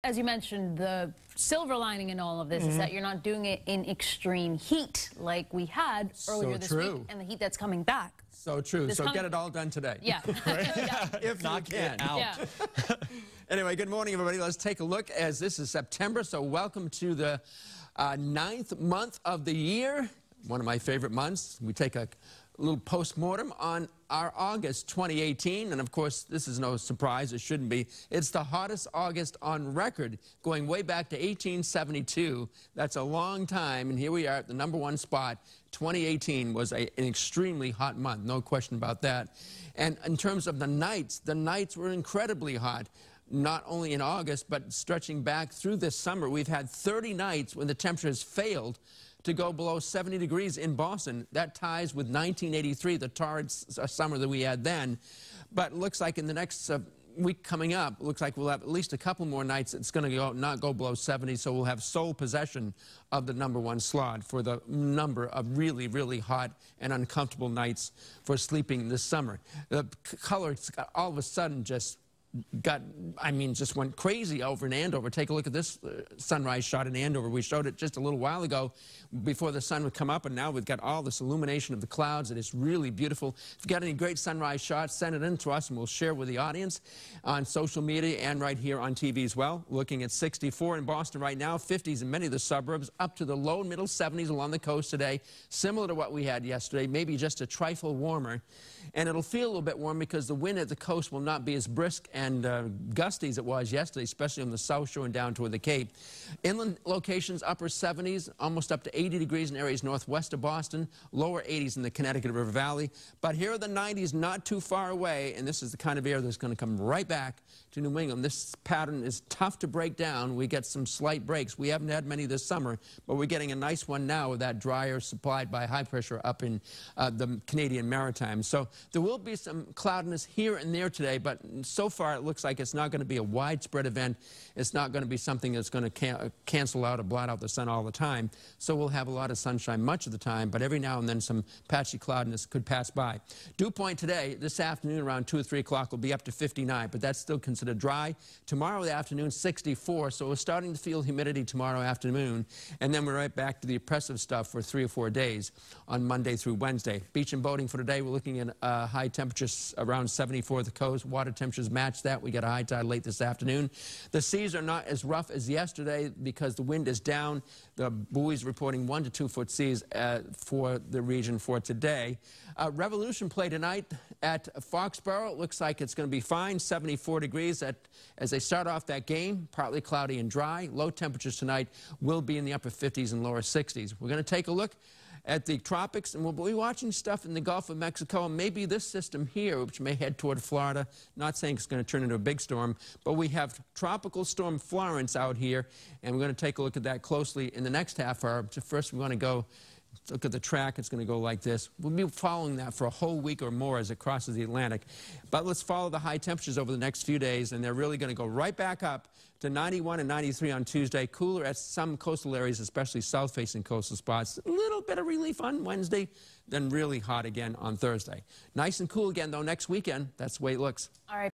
As you mentioned, the silver lining in all of this is that you're not doing it in extreme heat like we had earlier this week, and the heat that's coming back. So true. So get it all done today. Yeah. If you can. Yeah. Anyway, good morning, everybody. Let's take a look as this is September. So welcome to the 9th month of the year. One of my favorite months. We take a little post-mortem on our August 2018, and of course this is no surprise, it shouldn't be. It's the hottest August on record, going way back to 1872. That's a long time, and here we are at the #1 spot. 2018 was an extremely hot month, no question about that. And in terms of the nights were incredibly hot. Not only in August, but stretching back through this summer. We've had 30 nights when the temperature has failed to go below 70 degrees in Boston. That ties with 1983, the torrid summer that we had then. But it looks like in the next week coming up, it looks like we'll have at least a couple more nights it's going to not go below 70, so we'll have sole possession of the #1 slot for the number of really, really hot and uncomfortable nights for sleeping this summer. The colors all of a sudden just went crazy over in Andover. Take a look at this sunrise shot in Andover. We showed it just a little while ago before the sun would come up, and now we've got all this illumination of the clouds. It is really beautiful. If you've got any great sunrise shots, send it in to us, and we'll share with the audience on social media and right here on TV as well. Looking at 64 in Boston right now, 50s in many of the suburbs, up to the low and middle 70s along the coast today, similar to what we had yesterday, maybe just a trifle warmer. And it'll feel a little bit warm because the wind at the coast will not be as brisk and gusty as it was yesterday, especially on the South Shore and down toward the Cape. Inland locations, upper 70s, almost up to 80 degrees in areas northwest of Boston, lower 80s in the Connecticut River Valley. But here are the 90s not too far away, and this is the kind of air that's going to come right back to New England. This pattern is tough to break down. We get some slight breaks. We haven't had many this summer, but we're getting a nice one now with that drier supplied by high pressure up in the Canadian Maritime. So there will be some cloudiness here and there today, but so far it looks like it's not going to be a widespread event. It's not going to be something that's going to cancel out or blot out the sun all the time. So we'll have a lot of sunshine much of the time, but every now and then some patchy cloudiness could pass by. Dew point today, this afternoon around 2 or 3 o'clock, will be up to 59, but that's still considered dry. Tomorrow afternoon, 64, so we're starting to feel humidity tomorrow afternoon, and then we're right back to the oppressive stuff for 3 or 4 days on Monday through Wednesday. Beach and boating for today, we're looking at high temperatures around 74 at the coast. Water temperatures match that. We got a high tide late this afternoon. The seas are not as rough as yesterday because the wind is down. The buoys reporting 1 to 2 foot seas for the region for today. Revolution play tonight at Foxborough. It looks like it's going to be fine, 74 degrees as they start off that game, partly cloudy and dry. Low temperatures tonight will be in the upper 50s and lower 60s. We're going to take a look at the tropics, and we'll be watching stuff in the Gulf of Mexico, and maybe this system here, which may head toward Florida. Not saying it's going to turn into a big storm, but we have Tropical Storm Florence out here, and we're going to take a look at that closely in the next half hour. First, we want to go look at the track. It's going to go like this. We'll be following that for a whole week or more as it crosses the Atlantic. But let's follow the high temperatures over the next few days, and they're really going to go right back up to 91 and 93 on Tuesday. Cooler at some coastal areas, especially south-facing coastal spots. A little bit of relief on Wednesday, then really hot again on Thursday. Nice and cool again, though, next weekend. That's the way it looks. All right.